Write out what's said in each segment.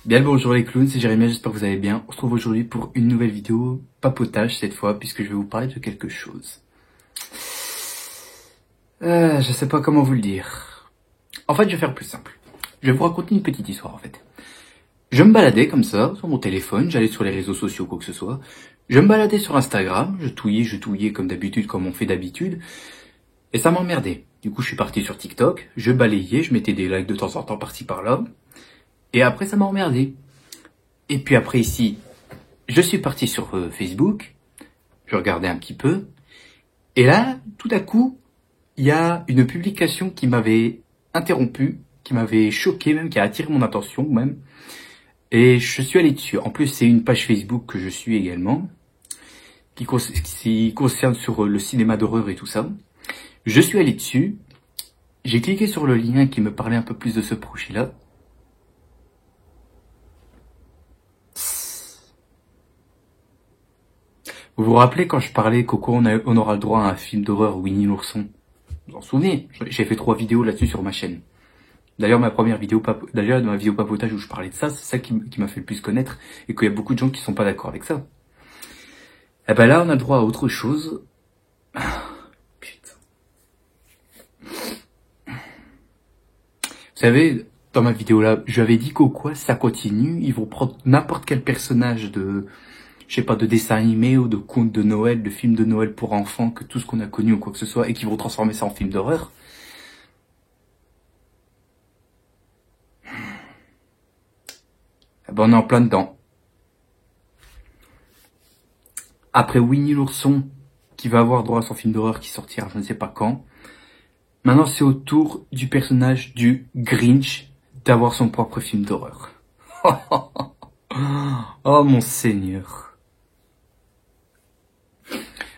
Bien le bonjour les clowns, c'est Jérémy, j'espère que vous allez bien. On se retrouve aujourd'hui pour une nouvelle vidéo, papotage cette fois, puisque je vais vous parler de quelque chose. Je sais pas comment vous le dire. En fait, je vais faire plus simple. Je vais vous raconter une petite histoire en fait. Je me baladais comme ça, sur mon téléphone, j'allais sur les réseaux sociaux, quoi que ce soit. Je me baladais sur Instagram, je touillais comme d'habitude, comme on fait d'habitude. Et ça m'emmerdait. Du coup, je suis parti sur TikTok, je balayais, je mettais des likes de temps en temps par-ci par-là. Et après, ça m'a emmerdé. Et puis après ici, je suis parti sur Facebook, je regardais un petit peu. Et là, tout à coup, il y a une publication qui m'avait interrompu, qui m'avait choqué même, qui a attiré mon attention même. Et je suis allé dessus. En plus, c'est une page Facebook que je suis également, qui concerne sur le cinéma d'horreur et tout ça. Je suis allé dessus, j'ai cliqué sur le lien qui me parlait un peu plus de ce projet-là. Vous vous rappelez quand je parlais qu'au cours on aura le droit à un film d'horreur Winnie l'ourson? Vous vous en souvenez? J'ai fait 3 vidéos là-dessus sur ma chaîne. D'ailleurs, ma vidéo papotage où je parlais de ça, c'est ça qui m'a fait le plus connaître et qu'il y a beaucoup de gens qui sont pas d'accord avec ça. Et ben là, on a le droit à autre chose. Putain. Vous savez, dans ma vidéo là, je lui avais dit qu'au quoi ça continue, ils vont prendre n'importe quel personnage de, je sais pas, de dessin animé ou de conte de Noël, de film de Noël pour enfants, que tout ce qu'on a connu ou quoi que ce soit, et qui vont transformer ça en film d'horreur. Eh ben, on est en plein dedans. Après Winnie l'ourson, qui va avoir droit à son film d'horreur qui sortira je ne sais pas quand, maintenant c'est au tour du personnage du Grinch d'avoir son propre film d'horreur. Oh mon Seigneur.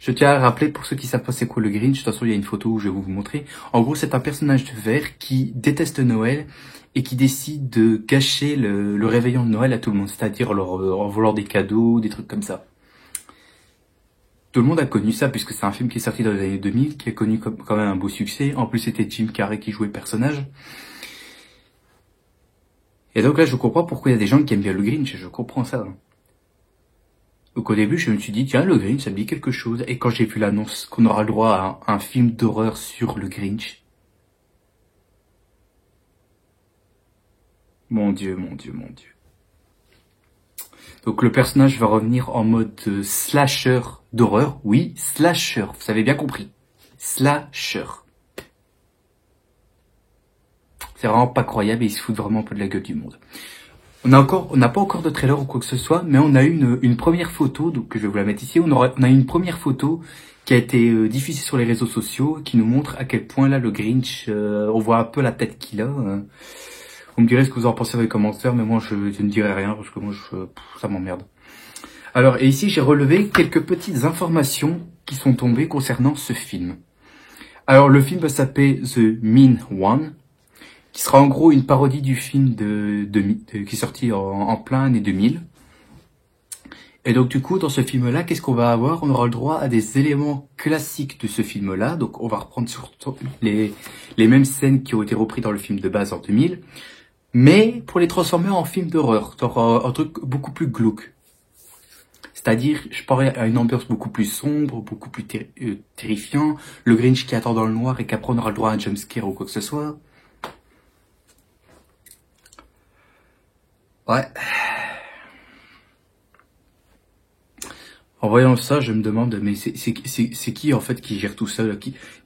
Je tiens à rappeler, pour ceux qui savent pas c'est quoi le Grinch, de toute façon il y a une photo où je vais vous montrer. En gros, c'est un personnage de verre qui déteste Noël et qui décide de gâcher le réveillon de Noël à tout le monde, c'est-à-dire en volant des cadeaux, des trucs comme ça. Tout le monde a connu ça puisque c'est un film qui est sorti dans les années 2000, qui a connu quand même un beau succès. En plus, c'était Jim Carrey qui jouait le personnage. Et donc là, je comprends pourquoi il y a des gens qui aiment bien le Grinch, je comprends ça. Donc au début, je me suis dit, tiens, le Grinch, ça me dit quelque chose. Et quand j'ai vu l'annonce qu'on aura le droit à un film d'horreur sur le Grinch, mon Dieu, mon Dieu, mon Dieu. Donc le personnage va revenir en mode slasher d'horreur. Oui, slasher, vous avez bien compris. Slasher. C'est vraiment pas croyable et il se fout vraiment un peu de la gueule du monde. On n'a pas encore de trailer ou quoi que ce soit, mais on a eu une première photo, donc je vais vous la mettre ici. On a eu une première photo qui a été diffusée sur les réseaux sociaux, qui nous montre à quel point là le Grinch, on voit un peu la tête qu'il a. Vous me direz ce que vous en pensez dans les commentaires, mais moi je ne dirai rien parce que moi ça m'emmerde. Alors, et ici j'ai relevé quelques petites informations qui sont tombées concernant ce film. Alors le film va s'appeler The Mean One, qui sera en gros une parodie du film qui est sorti en plein année 2000. Et donc du coup, dans ce film-là, qu'est-ce qu'on va avoir? On aura le droit à des éléments classiques de ce film-là. Donc on va reprendre surtout les mêmes scènes qui ont été reprises dans le film de base en 2000, mais pour les transformer en film d'horreur, un truc beaucoup plus glauque. C'est-à-dire, je parlais à une ambiance beaucoup plus sombre, beaucoup plus terrifiant. Le Grinch qui attend dans le noir et qu'après on aura le droit à un jumpscare ou quoi que ce soit. Ouais. En voyant ça, je me demande, mais c'est qui en fait qui gère tout ça là,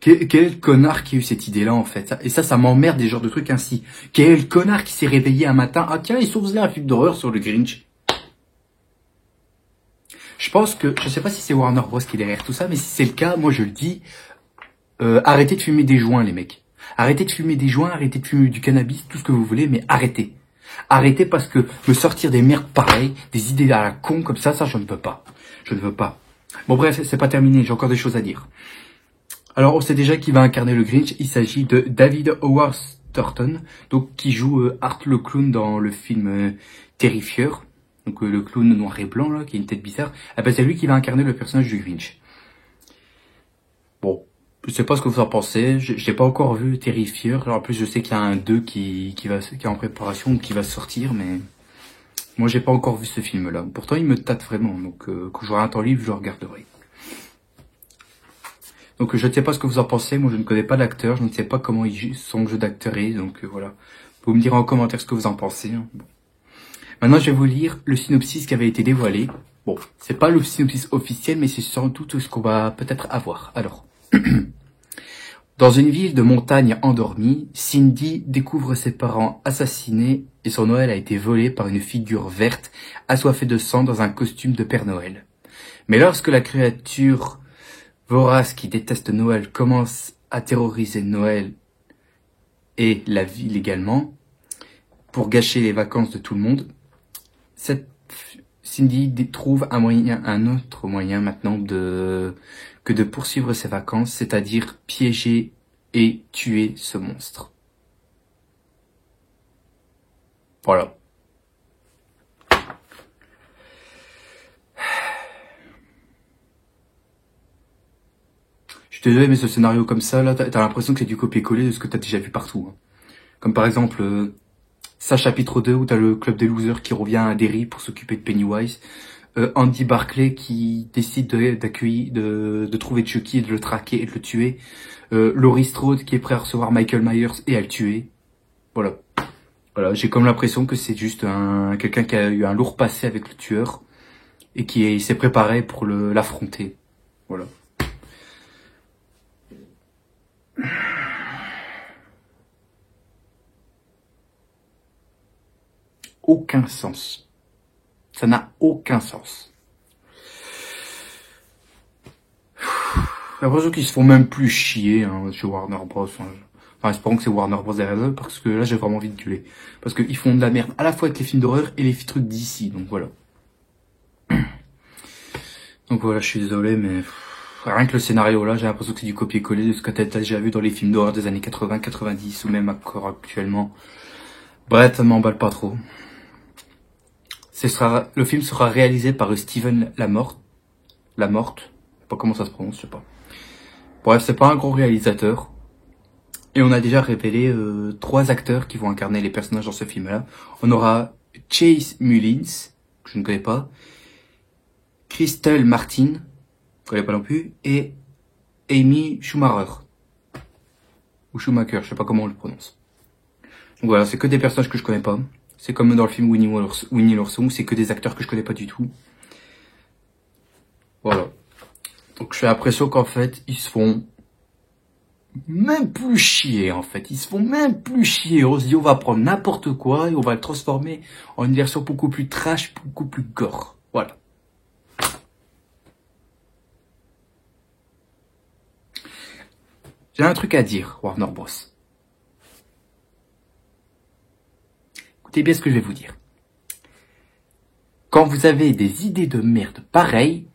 quel connard qui a eu cette idée-là en fait? Et ça m'emmerde des genres de trucs ainsi. Quel connard qui s'est réveillé un matin, ah tiens, ils sont faisant un film d'horreur sur le Grinch. Je pense que, je sais pas si c'est Warner Bros qui est derrière tout ça, mais si c'est le cas, moi je le dis, arrêtez de fumer des joints les mecs. Arrêtez de fumer des joints, arrêtez de fumer du cannabis, tout ce que vous voulez, mais arrêtez. Arrêtez parce que me sortir des merdes pareilles, des idées à la con comme ça je ne peux pas. Je ne veux pas. Bon bref, c'est pas terminé, j'ai encore des choses à dire. Alors on sait déjà qui va incarner le Grinch, il s'agit de David Howard Thornton, donc qui joue Art le clown dans le film Terrifier. Donc le clown noir et blanc là, qui a une tête bizarre. Ah ben c'est lui qui va incarner le personnage du Grinch. Bon, je sais pas ce que vous en pensez, j'ai pas encore vu Terrifier. En plus je sais qu'il y a un 2 qui est en préparation ou qui va sortir, mais Moi, j'ai pas encore vu ce film-là. Pourtant, il me tâte vraiment. Donc, quand j'aurai un temps libre, je le regarderai. Donc, je ne sais pas ce que vous en pensez. Moi, je ne connais pas l'acteur. Je ne sais pas comment son jeu d'acteur est. Donc, voilà. Vous me direz en commentaire ce que vous en pensez. Hein. Bon. Maintenant, je vais vous lire le synopsis qui avait été dévoilé. Bon, c'est pas le synopsis officiel, mais c'est surtout tout ce qu'on va peut-être avoir. Alors, dans une ville de montagne endormie, Cindy découvre ses parents assassinés et son Noël a été volé par une figure verte assoiffée de sang dans un costume de Père Noël. Mais lorsque la créature vorace qui déteste Noël commence à terroriser Noël et la ville également, pour gâcher les vacances de tout le monde, Cindy trouve un autre moyen maintenant que de poursuivre ses vacances, c'est-à-dire piéger et tuer ce monstre. Voilà. Je suis désolé, mais ce scénario comme ça, là, t'as l'impression que c'est du copier-coller de ce que t'as déjà vu partout. Hein. Comme par exemple, ça chapitre 2, où t'as le club des losers qui revient à Derry pour s'occuper de Pennywise. Andy Barclay qui décide de trouver Chucky et de le traquer et de le tuer. Laurie Strode qui est prêt à recevoir Michael Myers et à le tuer. Voilà. Voilà, j'ai comme l'impression que c'est juste quelqu'un qui a eu un lourd passé avec le tueur et qui s'est préparé pour l'affronter. Voilà. Aucun sens. Ça n'a aucun sens. J'ai l'impression qu'ils se font même plus chier hein, chez Warner Bros. Enfin, espérons que c'est Warner Bros. Derrière eux, parce que là, j'ai vraiment envie de gueuler. Parce qu'ils font de la merde à la fois avec les films d'horreur et les trucs d'ici, donc voilà. Donc voilà, je suis désolé, mais rien que le scénario là, j'ai l'impression que c'est du copier-coller de ce que t'as déjà vu dans les films d'horreur des années 80, 90 ou même encore actuellement. Bref, ça m'emballe pas trop. Le film sera réalisé par Steven Lamorte. Je sais pas comment ça se prononce, je sais pas. Bref, c'est pas un gros réalisateur. Et on a déjà révélé 3 acteurs qui vont incarner les personnages dans ce film-là. On aura Chase Mullins, que je ne connais pas, Crystal Martin, je ne connais pas non plus, et Amy Schumacher. Ou Schumacher, je sais pas comment on le prononce. Donc voilà, c'est que des personnages que je connais pas. C'est comme dans le film Winnie l'ourson, c'est que des acteurs que je connais pas du tout. Voilà. Donc j'ai l'impression qu'en fait, ils se font même plus chier en fait. Ils se font même plus chier. On se dit on va prendre n'importe quoi et on va le transformer en une version beaucoup plus trash, beaucoup plus gore. Voilà. J'ai un truc à dire, Warner Bros. Écoutez bien ce que je vais vous dire. Quand vous avez des idées de merde pareilles,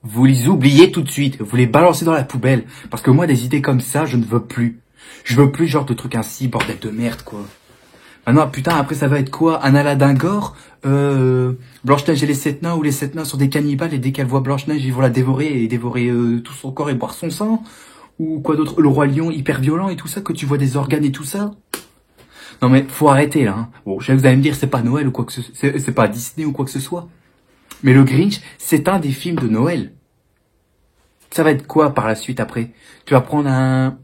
vous les oubliez tout de suite, vous les balancez dans la poubelle. Parce que moi, des idées comme ça, je ne veux plus. Je veux plus genre de trucs ainsi, bordel de merde, quoi. Maintenant, putain, après ça va être quoi? Un Aladdin gore Blanche-Neige et les 7 nains, où les 7 nains sont des cannibales et dès qu'elles voient Blanche-Neige, ils vont la dévorer et dévorer tout son corps et boire son sang? Ou quoi d'autre? Le Roi Lion hyper violent et tout ça, que tu vois des organes et tout ça? Non mais, faut arrêter là, hein. Bon, vous allez me dire, c'est pas Noël ou quoi que ce soit, c'est pas Disney ou quoi que ce soit. Mais le Grinch, c'est un des films de Noël. Ça va être quoi par la suite après? Tu vas prendre un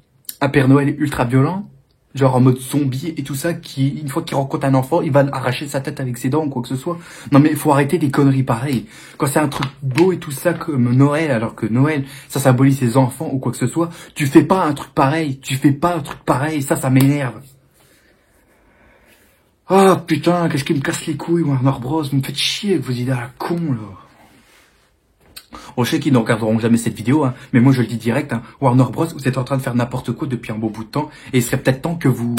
Père Noël ultra violent, genre en mode zombie et tout ça, qui, une fois qu'il rencontre un enfant, il va arracher sa tête avec ses dents ou quoi que ce soit. Non mais il faut arrêter des conneries pareilles. Quand c'est un truc beau et tout ça comme Noël, alors que Noël, ça symbolise les enfants ou quoi que ce soit, tu fais pas un truc pareil. Ça m'énerve. Ah putain, qu'est-ce qui me casse les couilles, Warner Bros, vous me faites chier avec vos idées à la con, là. Bon, je sais qu'ils ne regarderont jamais cette vidéo, hein, mais moi je le dis direct, hein, Warner Bros, vous êtes en train de faire n'importe quoi depuis un bon bout de temps, et il serait peut-être temps que vous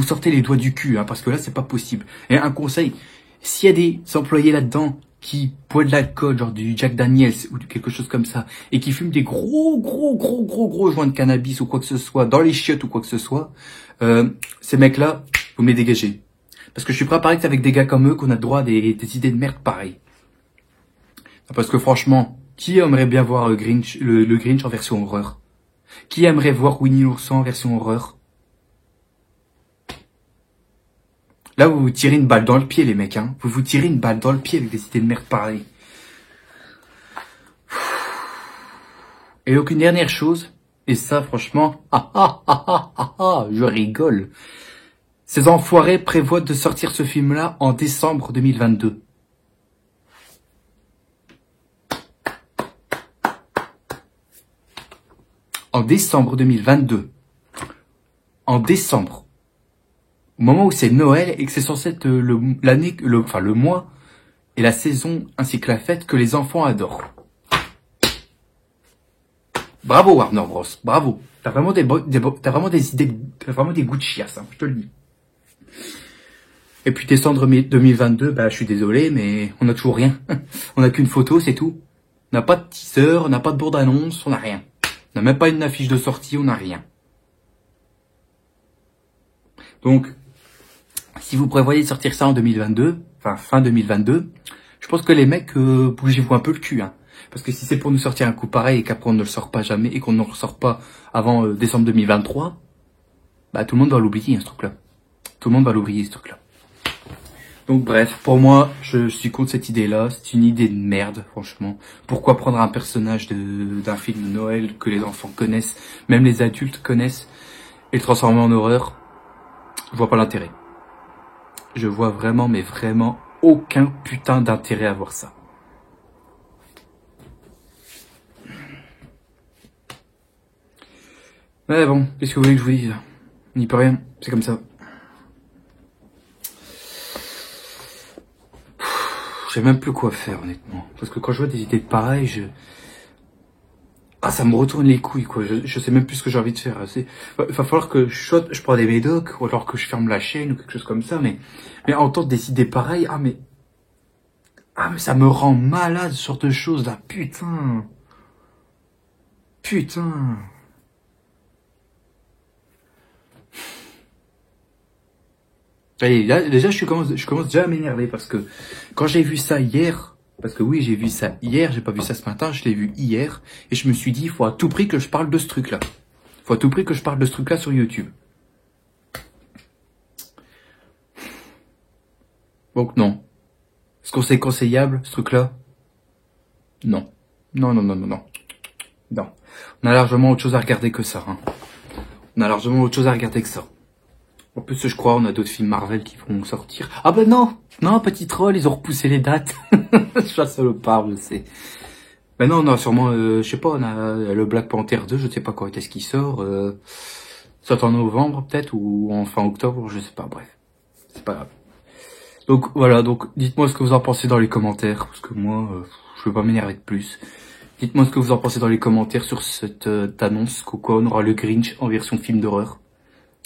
sortez les doigts du cul, hein, parce que là c'est pas possible. Et un conseil, s'il y a des employés là-dedans qui boivent de l'alcool, genre du Jack Daniels ou quelque chose comme ça, et qui fument des gros joints de cannabis ou quoi que ce soit, dans les chiottes ou quoi que ce soit, ces mecs-là, vous me les dégagez. Parce que je suis prêt à parier que c'est avec des gars comme eux qu'on a droit à des idées de merde pareilles. Parce que franchement, qui aimerait bien voir le Grinch en version horreur? Qui aimerait voir Winnie l'ourson en version horreur? Là, vous vous tirez une balle dans le pied, les mecs, hein. Vous vous tirez une balle dans le pied avec des idées de merde pareilles. Et donc, une dernière chose, et ça, franchement, je rigole. Ces enfoirés prévoient de sortir ce film-là en décembre 2022. En décembre 2022. En décembre. Au moment où c'est Noël et que c'est censé être le mois et la saison ainsi que la fête que les enfants adorent. Bravo Warner Bros. Bravo. T'as vraiment des idées, t'as vraiment des goûts de chiasse, hein, je te le dis. Et puis décembre 2022, bah je suis désolé, mais on a toujours rien. On n'a qu'une photo, c'est tout. On n'a pas de teaser, on n'a pas de bande-annonce, on n'a rien. On n'a même pas une affiche de sortie, on n'a rien. Donc, si vous prévoyez de sortir ça en 2022, enfin fin 2022, je pense que les mecs, bougez-vous un peu le cul, hein. Parce que si c'est pour nous sortir un coup pareil et qu'après on ne le sort pas jamais et qu'on ne le ressort pas avant décembre 2023, bah tout le monde va l'oublier, hein, ce truc-là. Tout le monde va l'oublier, ce truc-là. Donc bref, pour moi, je suis contre cette idée-là. C'est une idée de merde, franchement. Pourquoi prendre un personnage d'un film de Noël que les enfants connaissent, même les adultes connaissent, et le transformer en horreur? Je vois pas l'intérêt. Je vois vraiment, mais vraiment, aucun putain d'intérêt à voir ça. Mais bon, qu'est-ce que vous voulez que je vous dise? On n'y peut rien, c'est comme ça. Je sais même plus quoi faire, honnêtement. Parce que quand je vois des idées pareilles, ça me retourne les couilles, quoi. Je sais même plus ce que j'ai envie de faire. Il va falloir que je prends des médocs, ou alors que je ferme la chaîne, ou quelque chose comme ça, mais entendre des idées pareilles, mais ça me rend malade, ce genre de choses, là, putain. Putain. Allez, là, déjà, je commence déjà à m'énerver, parce que quand j'ai vu ça hier, parce que oui, j'ai vu ça hier, j'ai pas vu ça ce matin, je l'ai vu hier, et je me suis dit, il faut à tout prix que je parle de ce truc-là. Il faut à tout prix que je parle de ce truc-là sur YouTube. Donc non. Est-ce qu'on c'est conseillable, ce truc-là? Non. Non, non, non, non, non. Non. On a largement autre chose à regarder que ça. Hein. On a largement autre chose à regarder que ça. En plus, je crois, on a d'autres films Marvel qui vont sortir. Ah ben non. Non, petit troll, ils ont repoussé les dates. Je suis salopard, je sais. Ben non, on a sûrement, je sais pas, on a le Black Panther 2, je sais pas quand est-ce qu'il sort. Soit en novembre peut-être, ou en fin octobre, je sais pas, bref. C'est pas grave. Donc voilà, donc dites-moi ce que vous en pensez dans les commentaires, parce que moi, je veux pas m'énerver de plus. Dites-moi ce que vous en pensez dans les commentaires sur cette annonce, quoi, on aura le Grinch en version film d'horreur,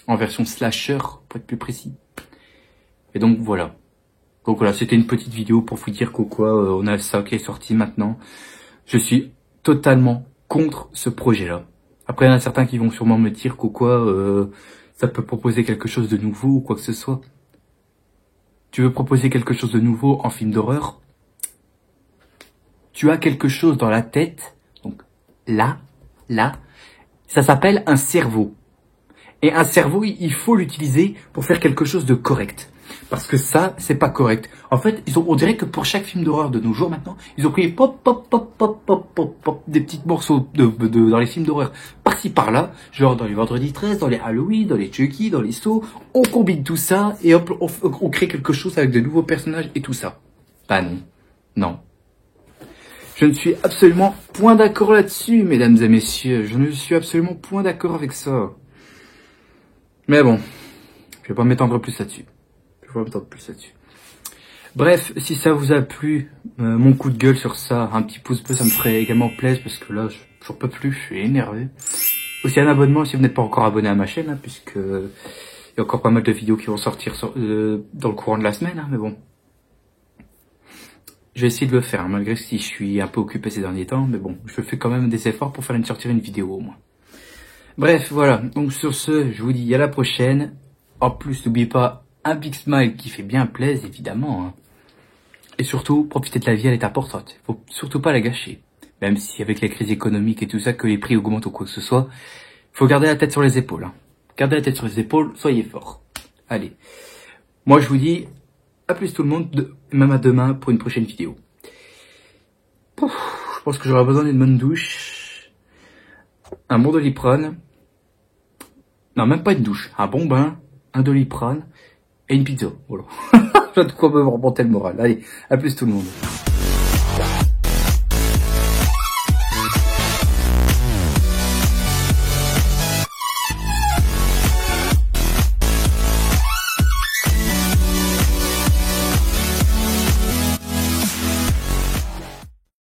en version slasher, pour être plus précis. Et donc voilà. Donc voilà, c'était une petite vidéo pour vous dire quoi, on a ça qui est sorti maintenant. Je suis totalement contre ce projet-là. Après, il y en a certains qui vont sûrement me dire quoi, ça peut proposer quelque chose de nouveau ou quoi que ce soit. Tu veux proposer quelque chose de nouveau en film d'horreur? Tu as quelque chose dans la tête, donc là, ça s'appelle un cerveau. Et un cerveau, il faut l'utiliser pour faire quelque chose de correct. Parce que ça, c'est pas correct. En fait, on dirait que pour chaque film d'horreur de nos jours maintenant, ils ont pris pop, des petits morceaux dans les films d'horreur. Par-ci, par-là, genre dans les Vendredi 13, dans les Halloween, dans les Chucky, dans les Saw. On combine tout ça et hop, on crée quelque chose avec de nouveaux personnages et tout ça. Bah non. Non. Je ne suis absolument point d'accord là-dessus, mesdames et messieurs. Je ne suis absolument point d'accord avec ça. Mais bon, je vais pas m'étendre plus là-dessus. Bref, si ça vous a plu, mon coup de gueule sur ça, un petit pouce bleu, ça me ferait également plaisir parce que là, j'en peux plus, je suis énervé. Aussi un abonnement si vous n'êtes pas encore abonné à ma chaîne, hein, puisque il y a encore pas mal de vidéos qui vont sortir dans le courant de la semaine, hein, mais bon. Je vais essayer de le faire, hein, malgré si je suis un peu occupé ces derniers temps, mais bon, je fais quand même des efforts pour sortir une vidéo au moins. Bref, voilà, donc sur ce, je vous dis à la prochaine. En plus, n'oubliez pas un big smile qui fait bien plaisir, évidemment. Hein. Et surtout, profitez de la vie, elle est importante. Faut surtout pas la gâcher. Même si avec les crises économiques et tout ça, que les prix augmentent ou quoi que ce soit, faut garder la tête sur les épaules. Hein. Gardez la tête sur les épaules, soyez forts. Allez. Moi, je vous dis à plus tout le monde, même à demain pour une prochaine vidéo. Pouf, je pense que j'aurai besoin d'une bonne douche, un bon Doliprane, non, même pas une douche, un bon bain, un Doliprane et une pizza. Voilà. J'ai de quoi me remonter le moral. Allez, à plus tout le monde.